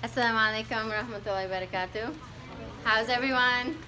Assalamu alaikum warahmatullahi wabarakatuh. How's everyone?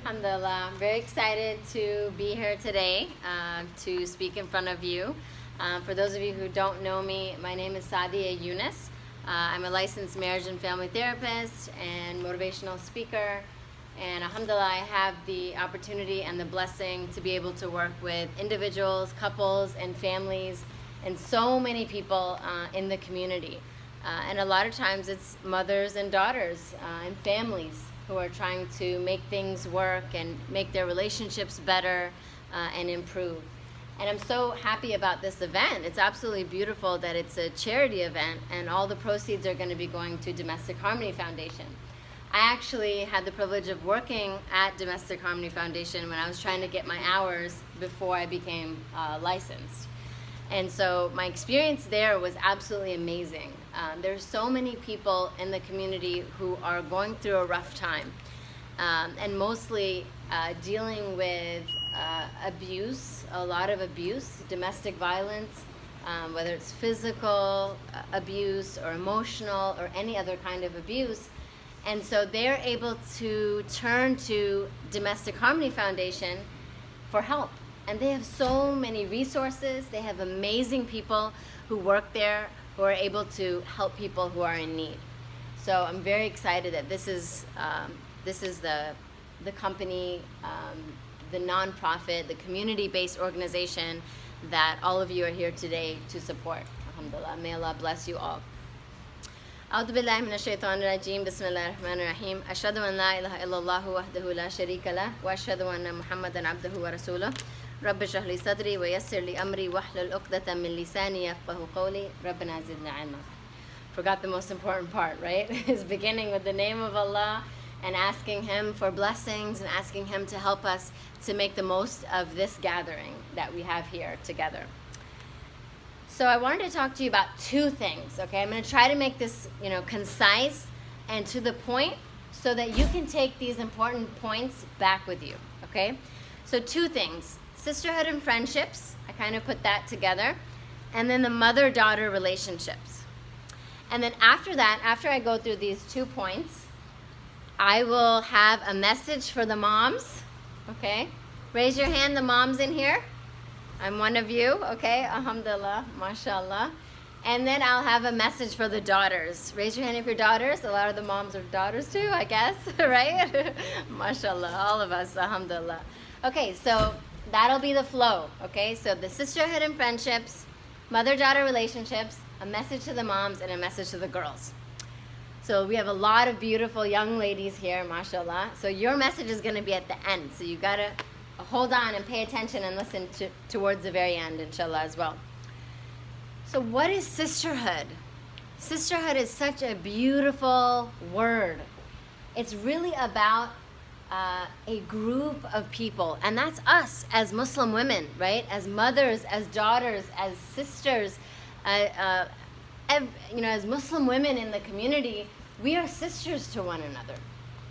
Alhamdulillah. I'm very excited to be here today to speak in front of you. For those of you who don't know me, my name is Sadia Yunus. I'm a licensed marriage and family therapist and motivational speaker. And alhamdulillah, I have the opportunity and the blessing to be able to work with individuals, couples, and families, and so many people in the community. And a lot of times it's mothers and daughters and families who are trying to make things work and make their relationships better and improve. And I'm so happy about this event. It's absolutely beautiful that it's a charity event and all the proceeds are going to be going to Domestic Harmony Foundation. I actually had the privilege of working at Domestic Harmony Foundation when I was trying to get my hours before I became licensed. And so my experience there was absolutely amazing. There's so many people in the community who are going through a rough time and mostly dealing with abuse, a lot of abuse, domestic violence, whether it's physical abuse or emotional or any other kind of abuse. And so they're able to turn to Domestic Harmony Foundation for help. And they have so many resources. They have amazing people who work there who are able to help people who are in need. So I'm very excited that this is the company, the nonprofit, the community-based organization that all of you are here today to support. Alhamdulillah. May Allah bless you all. أعوذ بالله من الشيطان الرجيم بسم الله الرحمن الرحيم أشهد أن لا إله إلا الله وحده لا شريك له وأشهد أن محمدا عبده ورسوله رب اشرح لي صدري ويسر لي أمري واحلل عقدة من لساني يفقهوا قولي ربنا زدنا علما. Forgot the most important part, right? Is beginning with the name of Allah and asking Him for blessings and asking Him to help us to make the most of this gathering that we have here together. So I wanted to talk to you about two things, okay? I'm going to try to make this, concise and to the point so that you can take these important points back with you, okay? So two things, sisterhood and friendships, I kind of put that together, and then the mother-daughter relationships. And then after that, after I go through these 2 points, I will have a message for the moms, okay? Raise your hand, the moms in here. I'm one of you, okay? Alhamdulillah, mashallah. And then I'll have a message for the daughters. Raise your hand if you're daughters. A lot of the moms are daughters too, I guess, right? Mashallah, all of us, alhamdulillah. Okay, so that'll be the flow, okay? So the sisterhood and friendships, mother-daughter relationships, a message to the moms, and a message to the girls. So we have a lot of beautiful young ladies here, mashallah. So your message is going to be at the end. So you got to hold on and pay attention and listen towards the very end, inshallah, as well. So what is sisterhood? Sisterhood is such a beautiful word. It's really about a group of people, and that's us as Muslim women, right? As mothers, as daughters, as sisters, as Muslim women in the community, we are sisters to one another,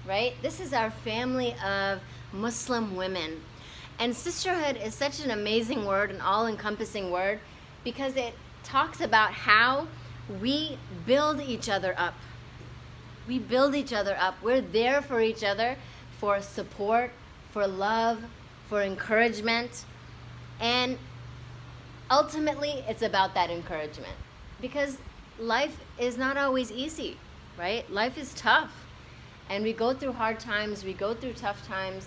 right? This is our family of Muslim women. And sisterhood is such an amazing word, an all-encompassing word, because it talks about how we build each other up. We build each other up. We're there for each other, for support, for love, for encouragement. And ultimately, it's about that encouragement. Because life is not always easy, right? Life is tough. And we go through hard times, we go through tough times.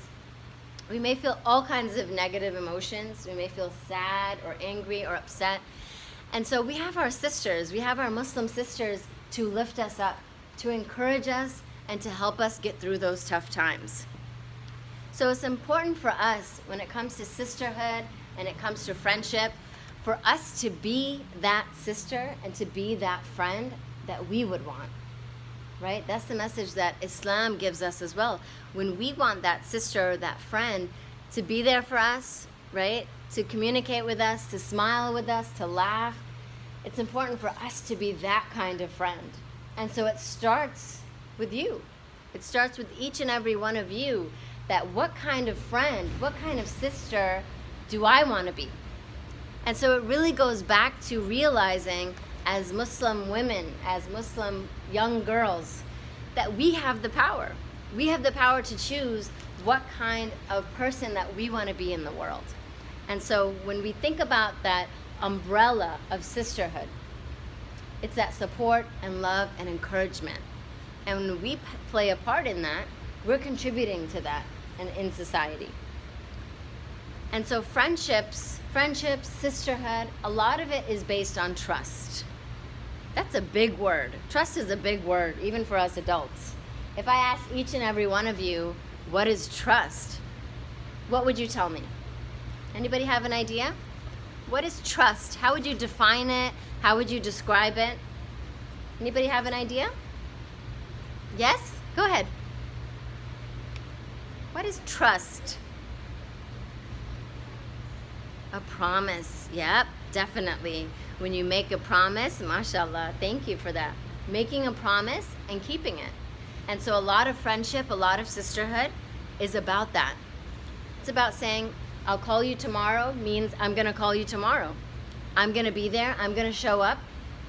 We may feel all kinds of negative emotions. We may feel sad or angry or upset. And so we have our sisters, we have our Muslim sisters to lift us up, to encourage us, and to help us get through those tough times. So it's important for us when it comes to sisterhood and it comes to friendship, for us to be that sister and to be that friend that we would want. Right? That's the message that Islam gives us as well. When we want that sister or that friend to be there for us, right? To communicate with us, to smile with us, to laugh, it's important for us to be that kind of friend. And so it starts with you. It starts with each and every one of you, that what kind of friend, what kind of sister do I want to be? And so it really goes back to realizing as Muslim women, as Muslim young girls, that we have the power. We have the power to choose what kind of person that we want to be in the world. And so when we think about that umbrella of sisterhood, it's that support and love and encouragement. And when we play a part in that, we're contributing to that and in society. And so friendships, sisterhood, a lot of it is based on trust. That's a big word. Trust is a big word, even for us adults. If I ask each and every one of you, what is trust? What would you tell me? Anybody have an idea? What is trust? How would you define it? How would you describe it? Anybody have an idea? Yes? Go ahead. What is trust? A promise. Yep, definitely. When you make a promise, mashallah, thank you for that. Making a promise and keeping it. And so a lot of friendship, a lot of sisterhood is about that. It's about saying, I'll call you tomorrow means I'm going to call you tomorrow. I'm going to be there. I'm going to show up.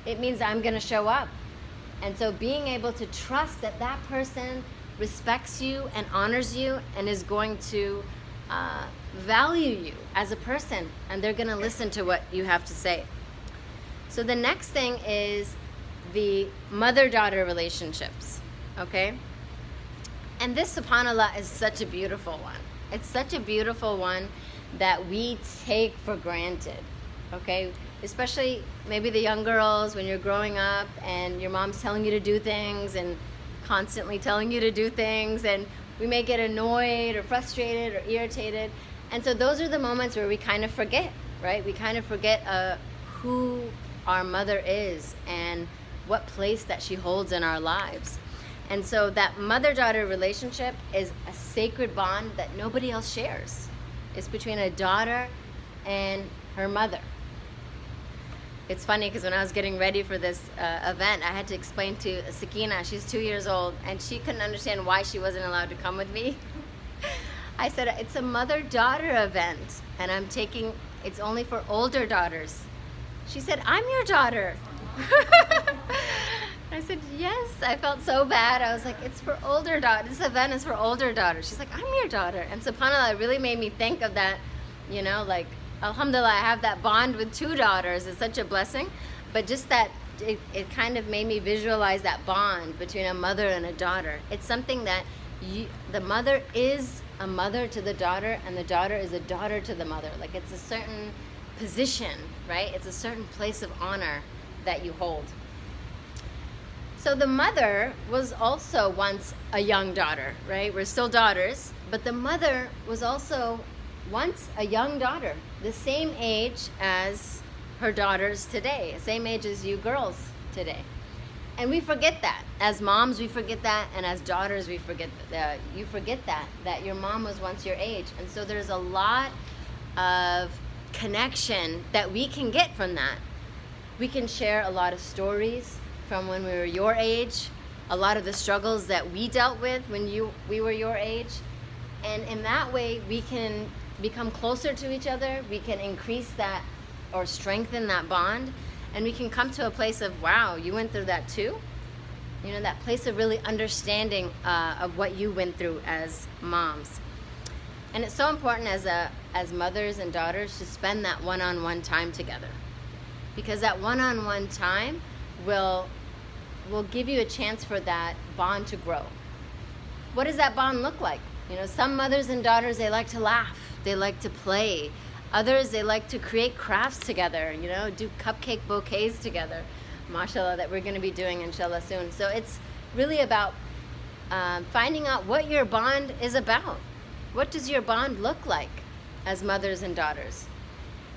It means I'm going to show up. And so being able to trust that that person respects you and honors you and is going to value you as a person, and they're going to listen to what you have to say. So the next thing is the mother-daughter relationships, okay? And this, subhanAllah, is such a beautiful one. It's such a beautiful one that we take for granted, okay? Especially maybe the young girls when you're growing up and your mom's telling you to do things and constantly telling you to do things, and we may get annoyed or frustrated or irritated. And so those are the moments where we kind of forget, right? We kind of forget who our mother is and what place that she holds in our lives. And so that mother-daughter relationship is a sacred bond that nobody else shares. It's between a daughter and her mother. It's funny because when I was getting ready for this event, I had to explain to Sakina, she's 2 years old, and she couldn't understand why she wasn't allowed to come with me. I said, it's a mother-daughter event, and it's only for older daughters. She said, I'm your daughter. I said, yes. I felt so bad. I was like, it's for older daughters. This event is for older daughters. She's like, I'm your daughter. And subhanAllah, it really made me think of that, like, alhamdulillah, I have that bond with 2 daughters. It's such a blessing. But just that, it kind of made me visualize that bond between a mother and a daughter. It's something that the mother is a mother to the daughter, and the daughter is a daughter to the mother. Like, it's a certain position, right? It's a certain place of honor that you hold. So the mother was also once a young daughter, right? We're still daughters, but the mother was also once a young daughter, the same age as her daughters today, same age as you girls today. And we forget that. As moms, we forget that, and as daughters, we forget that. You forget that your mom was once your age. And so there's a lot of connection that we can get from that. We can share a lot of stories from when we were your age, a lot of the struggles that we dealt with when we were your age. And in that way, we can become closer to each other. We can increase that or strengthen that bond. And we can come to a place of, wow, you went through that too? That place of really understanding of what you went through as moms. And it's so important as mothers and daughters to spend that one-on-one time together. Because that one-on-one time will give you a chance for that bond to grow. What does that bond look like? Some mothers and daughters, they like to laugh. They like to play. Others, they like to create crafts together, do cupcake bouquets together, mashallah, that we're going to be doing inshallah soon. So it's really about finding out what your bond is about. What does your bond look like as mothers and daughters?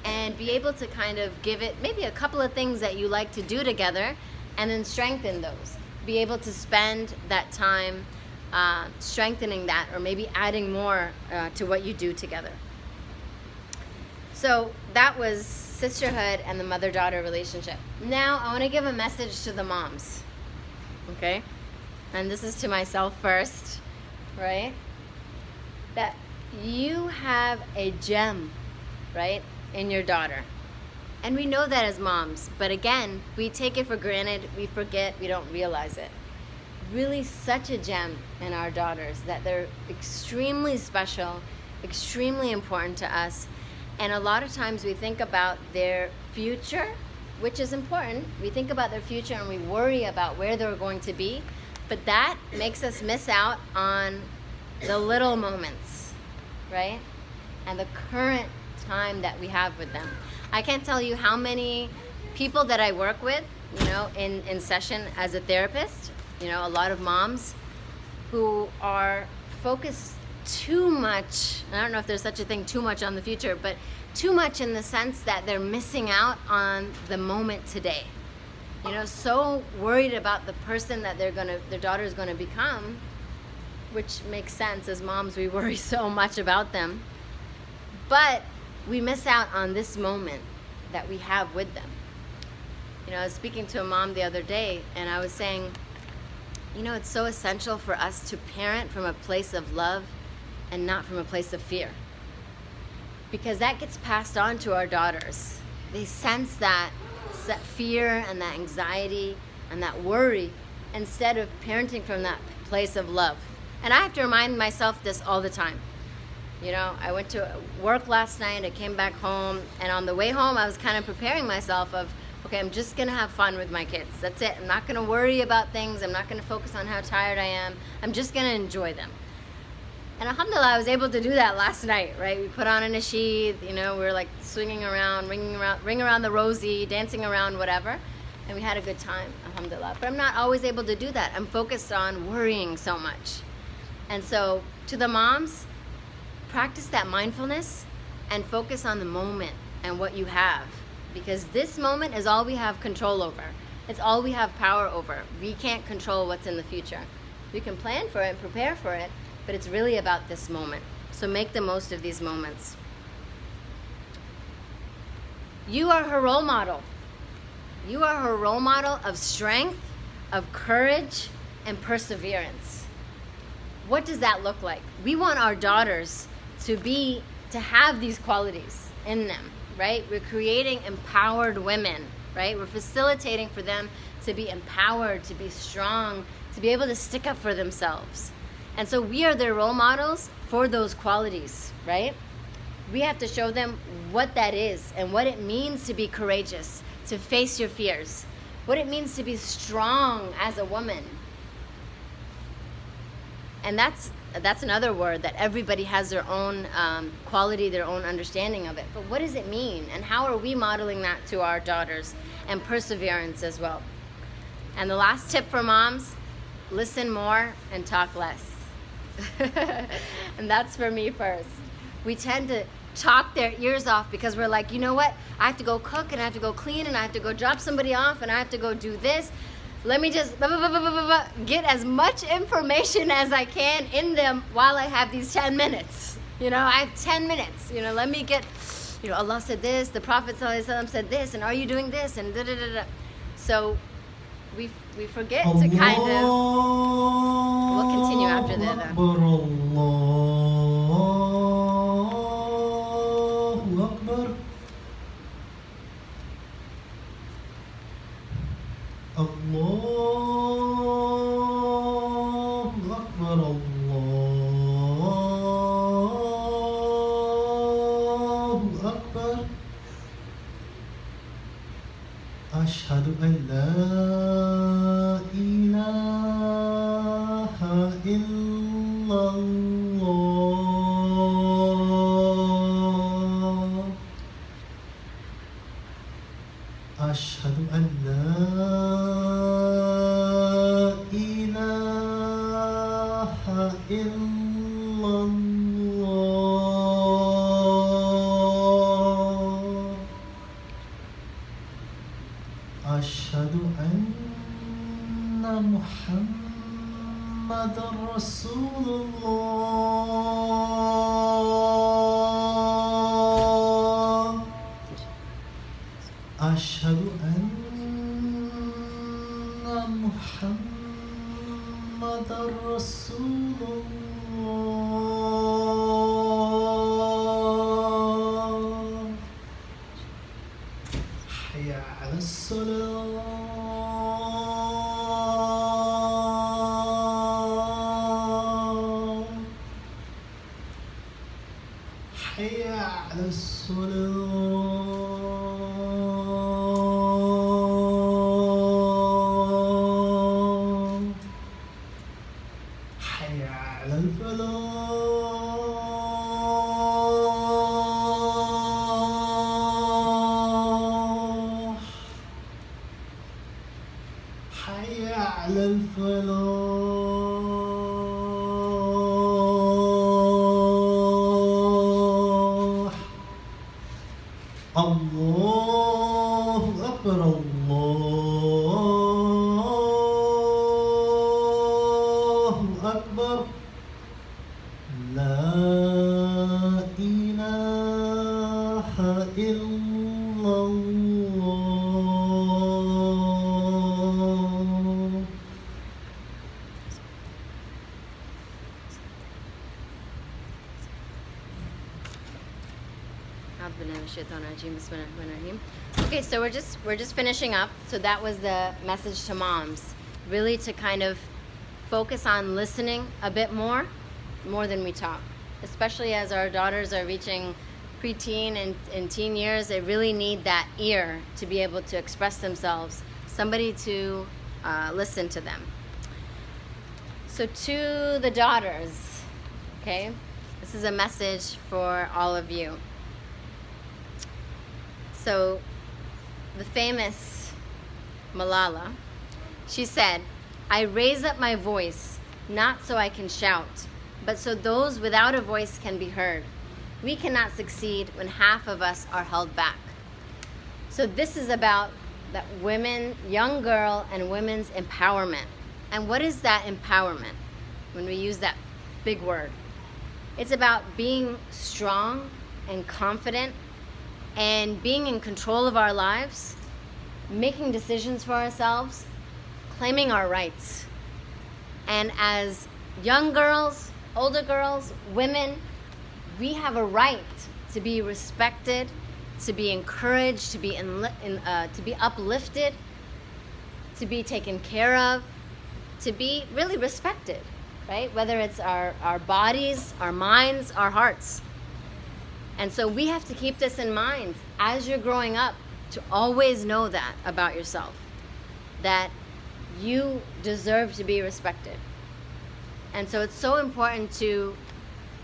And be able to kind of give it maybe a couple of things that you like to do together and then strengthen those. Be able to spend that time strengthening that, or maybe adding more to what you do together. So that was sisterhood and the mother-daughter relationship. Now I want to give a message to the moms, okay? And this is to myself first, right? That you have a gem, right, in your daughter. And we know that as moms, but again, we take it for granted, we forget, we don't realize it. Really such a gem in our daughters, that they're extremely special, extremely important to us. And a lot of times we think about their future, which is important. We think about their future and we worry about where they're going to be, but that makes us miss out on the little moments, right? And the current time that we have with them. I can't tell you how many people that I work with, in session as a therapist, a lot of moms who are focused too much. I don't know if there's such a thing, too much on the future, but too much in the sense that they're missing out on the moment today. So worried about the person that their daughter is going to become, which makes sense. As moms, we worry so much about them. But we miss out on this moment that we have with them. I was speaking to a mom the other day, and I was saying, it's so essential for us to parent from a place of love and not from a place of fear. Because that gets passed on to our daughters. They sense that fear and that anxiety and that worry instead of parenting from that place of love. And I have to remind myself this all the time. I went to work last night, I came back home, and on the way home I was kind of preparing myself of, okay, I'm just going to have fun with my kids. That's it. I'm not going to worry about things. I'm not going to focus on how tired I am. I'm just going to enjoy them. And alhamdulillah, I was able to do that last night, right? We put on a nasheed, we were like swinging around, ring around the rosy, dancing around, whatever. And we had a good time, alhamdulillah. But I'm not always able to do that. I'm focused on worrying so much. And so to the moms, practice that mindfulness and focus on the moment and what you have, because this moment is all we have control over. It's all we have power over. We can't control what's in the future. We can plan for it, prepare for it, but it's really about this moment. So make the most of these moments. You are her role model. You are her role model of strength, of courage, and perseverance. What does that look like? We want our daughters to have these qualities in them, right? We're creating empowered women, right? We're facilitating for them to be empowered, to be strong, to be able to stick up for themselves. And so we are their role models for those qualities, right? We have to show them what that is and what it means to be courageous, to face your fears, what it means to be strong as a woman. And that's another word that everybody has their own quality, their own understanding of it. But what does it mean? And how are we modeling that to our daughters? And perseverance as well. And the last tip for moms, listen more and talk less. And that's for me first. We tend to talk their ears off because we're like, you know what? I have to go cook and I have to go clean and I have to go drop somebody off and I have to go do this. Let me just get as much information as I can in them while I have these 10 minutes. I have 10 minutes. Let me get, Allah said this, the Prophet ﷺ said this, and are you doing this, and da-da-da-da. So we forget to kind of, we'll continue after the other. أشهد أن لا إله إلا الله أشهد أن لا إله إلا الله أشهد أن محمد رسول الله أشهد أن محمد رسول الله الصلاة حي على الصلاة حي على الفلاح حي على الفلاح الله أكبر الله أكبر لا إله إلا الله Okay, so we're just finishing up. So that was the message to moms, really to kind of focus on listening a bit more than we talk, especially as our daughters are reaching preteen and teen years. They really need that ear to be able to express themselves, somebody to listen to them. So to the daughters, okay, this is a message for all of you. So the famous Malala, she said, "I raise up my voice, not so I can shout, but so those without a voice can be heard. We cannot succeed when half of us are held back." So this is about that women, young girl, and women's empowerment. And what is that empowerment when we use that big word? It's about being strong and confident and being in control of our lives, making decisions for ourselves, claiming our rights. And as young girls, older girls, women, we have a right to be respected, to be encouraged, to be uplifted, to be taken care of, to be really respected, right? Whether it's our bodies, our minds, our hearts. And so we have to keep this in mind as you're growing up, to always know that about yourself, that you deserve to be respected. And so it's so important to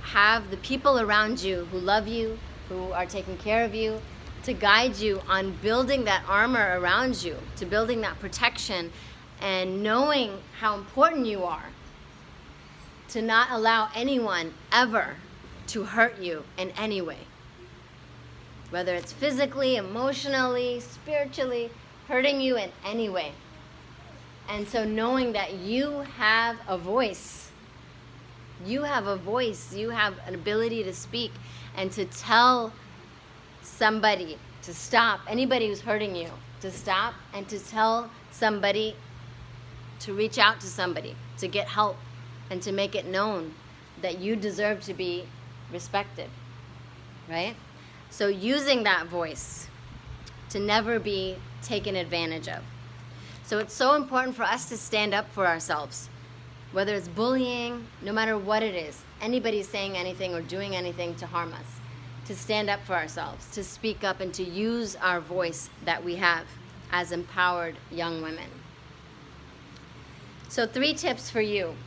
have the people around you who love you, who are taking care of you, to guide you on building that armor around you, to building that protection, and knowing how important you are, to not allow anyone ever to hurt you in any way, whether it's physically, emotionally, spiritually, hurting you in any way. And so knowing that you have a voice, you have an ability to speak and to tell somebody to stop, anybody who's hurting you, to stop, and to tell somebody to reach out to somebody, to get help, and to make it known that you deserve to be respected, right? So using that voice to never be taken advantage of. So it's so important for us to stand up for ourselves, whether it's bullying, no matter what it is, anybody saying anything or doing anything to harm us, to stand up for ourselves, to speak up, and to use our voice that we have as empowered young women. So 3 tips for you,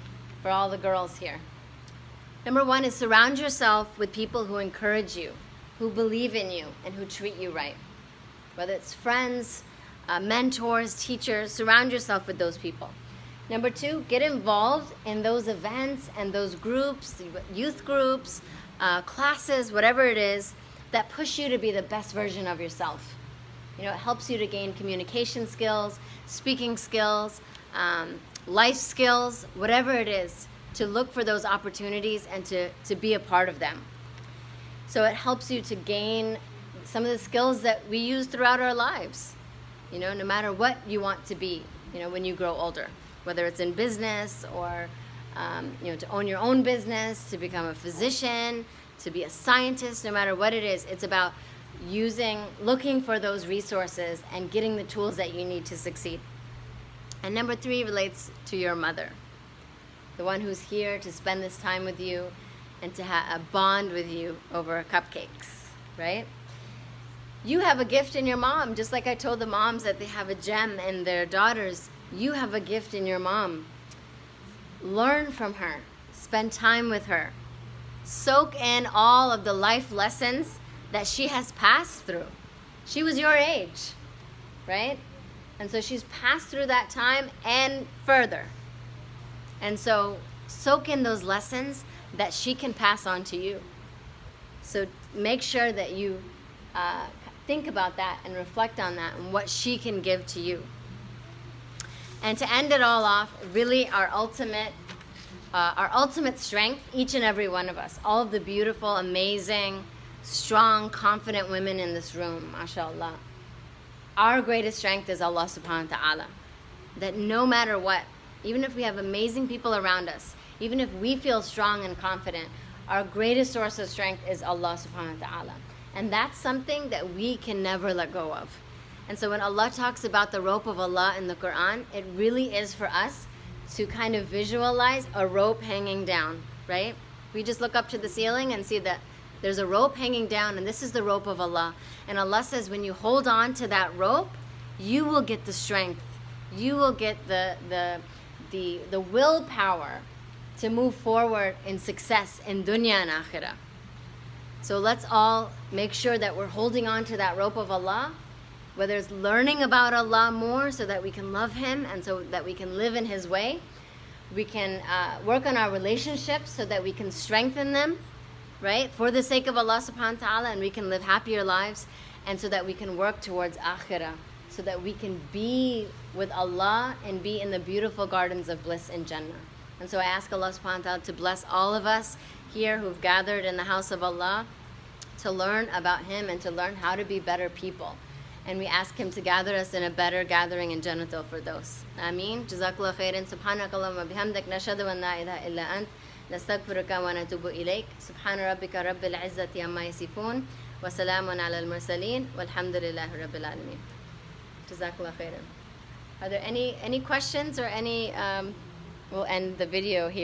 for all the girls here. Number 1 is surround yourself with people who encourage you, who believe in you, and who treat you right. Whether it's friends, mentors, teachers, surround yourself with those people. Number 2, get involved in those events and those groups, youth groups, classes, whatever it is, that push you to be the best version of yourself. You know, it helps you to gain communication skills, speaking skills, life skills, whatever it is, to look for those opportunities and to be a part of them. So it helps you to gain some of the skills that we use throughout our lives, you know, no matter what you want to be, you know, when you grow older, whether it's in business or, you know, to own your own business, to become a physician, to be a scientist, no matter what it is, it's about looking for those resources and getting the tools that you need to succeed. And number 3 relates to your mother, the one who's here to spend this time with you and to have a bond with you over cupcakes, right? You have a gift in your mom, just like I told the moms that they have a gem in their daughters. You have a gift in your mom. Learn from her. Spend time with her. Soak in all of the life lessons that she has passed through. She was your age, right? And so she's passed through that time and further. And so soak in those lessons that she can pass on to you. So make sure that you think about that and reflect on that and what she can give to you. And to end it all off, really our ultimate strength, each and every one of us, all of the beautiful, amazing, strong, confident women in this room, mashallah. Our greatest strength is Allah subhanahu wa ta'ala. That no matter what, even if we have amazing people around us, even if we feel strong and confident, our greatest source of strength is Allah subhanahu wa ta'ala. And that's something that we can never let go of. And so when Allah talks about the rope of Allah in the Quran, it really is for us to kind of visualize a rope hanging down, right? We just look up to the ceiling and see that there's a rope hanging down, and this is the rope of Allah. And Allah says when you hold on to that rope, you will get the strength. You will get the willpower to move forward in success in dunya and akhirah. So let's all make sure that we're holding on to that rope of Allah, whether it's learning about Allah more so that we can love Him and so that we can live in His way. We can work on our relationships so that we can strengthen them, right? For the sake of Allah subhanahu wa ta'ala, and we can live happier lives, and so that we can work towards akhirah, so that we can be with Allah and be in the beautiful gardens of bliss in Jannah. And so I ask Allah subhanahu wa ta'ala to bless all of us here who've gathered in the house of Allah to learn about Him and to learn how to be better people. And we ask Him to gather us in a better gathering in Jannatul Firdaus. Ameen. Jazakallah khairan. Subhanakallahumma bihamdik. Nashhadu an la ilaha illa ant. Nastaghfiruka wa natubu ilayk. Subhana rabbika rabbil izzati amma yasifun. Wa salamun ala al-mursaleen. Walhamdulillahi rabbil alameen. Jazakallah khairan. Are there any questions or any... we'll end the video here.